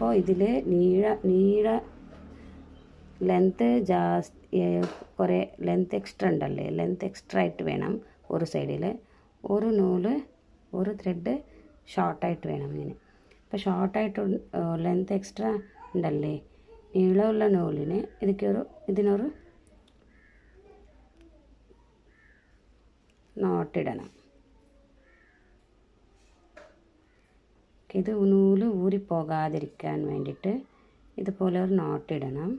അപ്പോൾ ഇതിൽ നീള ലെങ്ത്ത് കുറേ ലെങ്ത്ത് എക്സ്ട്രാ ഉണ്ടല്ലേ, ലെങ്ത്ത് എക്സ്ട്രാ ആയിട്ട് വേണം ഒരു സൈഡിൽ, ഒരു നൂല് ഒരു ത്രെഡ് ഷോർട്ടായിട്ട് വേണം ഇങ്ങനെ. അപ്പോൾ ഷോർട്ടായിട്ട് ലെങ്ത്ത് എക്സ്ട്രാ ഉണ്ടല്ലേ, നീളമുള്ള നൂലിന് ഇതിനൊരു നോട്ടിടണം. ഇത് നൂല് ഊരിപ്പോകാതിരിക്കാൻ വേണ്ടിയിട്ട് ഇതുപോലെ ഒരു നോട്ടിടണം.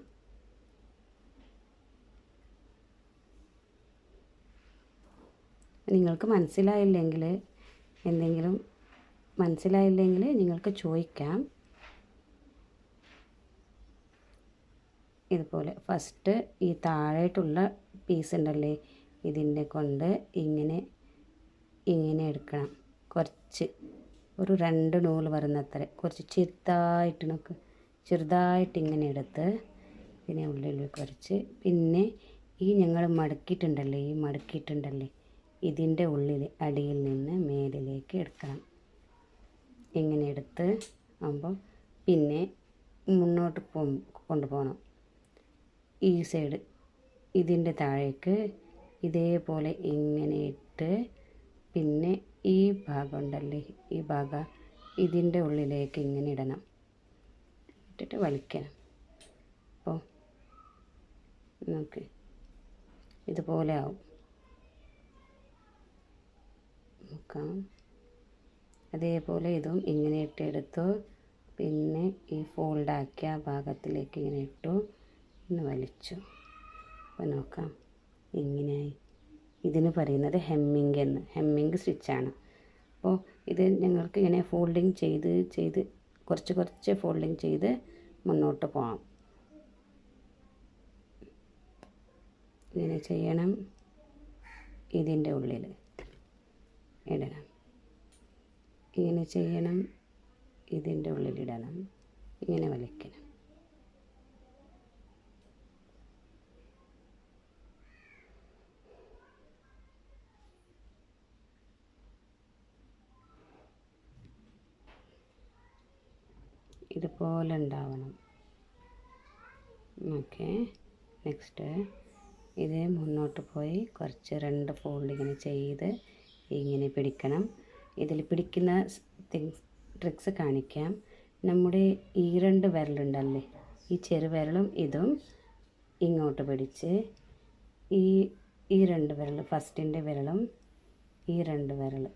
നിങ്ങൾക്ക് മനസ്സിലായില്ലെങ്കിൽ നിങ്ങൾക്ക് ചോദിക്കാം. ഇതുപോലെ ഫസ്റ്റ് ഈ താഴോട്ടുള്ള പീസ് ഉണ്ടല്ലേ, ഇതിൻ്റെ കൊണ്ട് ഇങ്ങനെ എടുക്കണം. കുറച്ച് ഒരു 2 നൂല് വരുന്നത്ര കുറച്ച് ചെറുതായിട്ട് ഇങ്ങനെ എടുത്ത് പിന്നെ ഉള്ളിൽ കുറച്ച്, പിന്നെ ഈ ഞങ്ങൾ മടക്കിയിട്ടുണ്ടല്ലേ ഇതിൻ്റെ ഉള്ളിൽ അടിയിൽ നിന്ന് മേലിലേക്ക് എടുക്കണം. ഇങ്ങനെ എടുത്ത് ആകുമ്പോൾ പിന്നെ മുന്നോട്ട് കൊണ്ടുപോകണം. ഈ സൈഡ് ഇതിൻ്റെ താഴേക്ക് ഇതേപോലെ ഇങ്ങനെ ഇട്ട്, പിന്നെ ഈ ഭാഗം ഉണ്ടല്ലേ, ഈ ഭാഗം ഇതിൻ്റെ ഉള്ളിലേക്ക് ഇങ്ങനെ ഇടണം. ഇട്ടിട്ട് വലിക്കണം. അപ്പോൾ നമുക്ക് ഇതുപോലെ ആവും. നോക്കാം. അതേപോലെ ഇതും ഇങ്ങനെ ഇട്ടെടുത്തു. പിന്നെ ഈ ഫോൾഡാക്കിയ ഭാഗത്തിലേക്ക് ഇങ്ങനെ ഇട്ടു, പിന്നെ വലിച്ചു. അപ്പോൾ നോക്കാം ഇങ്ങനെയായി. ഇതിന് പറയുന്നത് ഹെമ്മിങ് സ്റ്റിച്ചാണ്. അപ്പോൾ ഇത് ഞങ്ങൾക്ക് ഇങ്ങനെ ഫോൾഡിങ് ചെയ്ത് കുറച്ച് ഫോൾഡിങ് ചെയ്ത് മുന്നോട്ട് പോകാം. ഇങ്ങനെ ചെയ്യണം. ഇതിൻ്റെ ഉള്ളിൽ ഇടണം. ഇങ്ങനെ ചെയ്യണം. ഇതിൻ്റെ ഉള്ളിലിടണം. ഇങ്ങനെ വലിക്കണം. ഇതുപോലെ ഉണ്ടാവണം. ഓക്കെ. നെക്സ്റ്റ് ഇത് മുന്നോട്ട് പോയി കുറച്ച് 2 ഫോൾഡ് ഇങ്ങനെ ചെയ്ത് ഇങ്ങനെ പിടിക്കണം. ഇതിൽ പിടിക്കുന്ന ട്രിക്സ് കാണിക്കാം. നമ്മുടെ ഈ 2 വിരലുണ്ടല്ലേ, ഈ ചെറുവിരലും ഇതും ഇങ്ങോട്ട് പിടിച്ച് ഈ 2 വിരൽ, ഫസ്റ്റിൻ്റെ വിരലും ഈ 2 വിരൽ,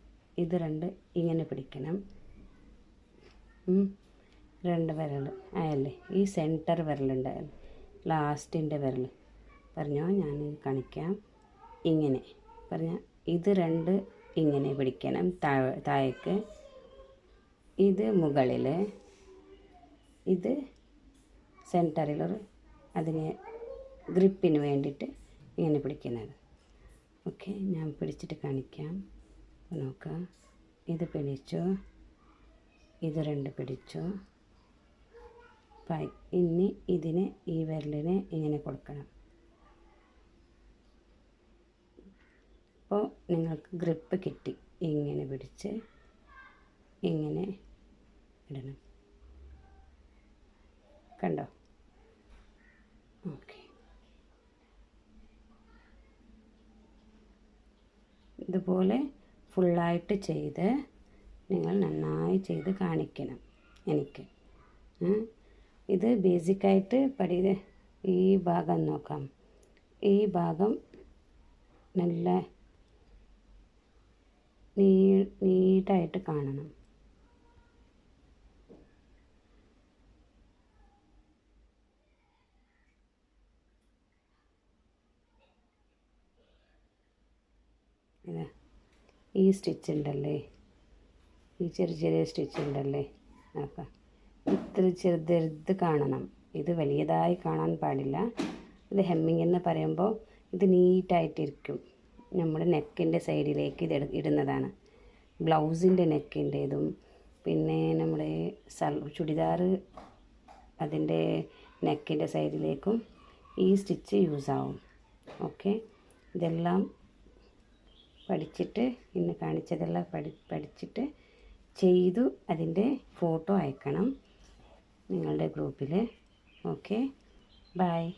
ഇത് 2 ഇങ്ങനെ പിടിക്കണം. 2 വിരൽ ആയല്ലേ. ഈ സെൻറ്റർ വിരലുണ്ടായാലും ലാസ്റ്റിൻ്റെ വിരൽ പറഞ്ഞോ, ഞാൻ കാണിക്കാം. ഇങ്ങനെ പറഞ്ഞാൽ ഇത് 2 ഇങ്ങനെ പിടിക്കണം താഴേക്ക്, ഇത് മുകളിൽ, ഇത് സെൻറ്ററിലൊരു അതിനെ ഗ്രിപ്പിന് വേണ്ടിയിട്ട് ഇങ്ങനെ പിടിക്കുന്നത്. ഓക്കെ, ഞാൻ പിടിച്ചിട്ട് കാണിക്കാം. നോക്കാം. ഇത് പിടിച്ചു, ഇത് 2 പിടിച്ചു. ഇനി ഇതിനെ ഈ വിരലിനെ ഇങ്ങനെ കൊടുക്കണം. അപ്പോൾ നിങ്ങൾക്ക് ഗ്രിപ്പ് കിട്ടി. ഇങ്ങനെ പിടിച്ച് ഇങ്ങനെ ഇടണം. കണ്ടോ? ഓക്കെ. ഇതുപോലെ ഫുള്ളായിട്ട് ചെയ്ത് നിങ്ങൾ നന്നായി ചെയ്ത് കാണിക്കണം എനിക്ക്. ഇത് ബേസിക്കായിട്ട് ഈ ഭാഗം നോക്കാം. ഈ ഭാഗം നല്ല നീട്ടായിട്ട് കാണണം. ഈ സ്റ്റിച്ച് ഉണ്ടല്ലേ, ഈ ചെറിയ സ്റ്റിച്ച് ഉണ്ടല്ലേ, നോക്കാം. ഇത്ര ചെറുത് കാണണം. ഇത് വലിയതായി കാണാൻ പാടില്ല. ഇത് ഹെമ്മിങ് എന്ന് പറയുമ്പോൾ ഇത് നീറ്റായിട്ടിരിക്കും. നമ്മുടെ നെക്കിൻ്റെ സൈഡിലേക്ക് ഇത് ഇടുന്നതാണ്. ബ്ലൗസിൻ്റെ നെക്കിൻ്റേതും പിന്നെ നമ്മുടെ ചുടിദാർ അതിൻ്റെ നെക്കിൻ്റെ സൈഡിലേക്കും ഈ സ്റ്റിച്ച് യൂസ് ആവും. ഓക്കെ, ഇതെല്ലാം പഠിച്ചിട്ട് ഇന്ന് കാണിച്ചതെല്ലാം പഠിച്ചിട്ട് ചെയ്തു അതിൻ്റെ ഫോട്ടോ അയക്കണം. നിങ്ങളുടെ ഗ്രൂപ്പിൽ. Okay, by.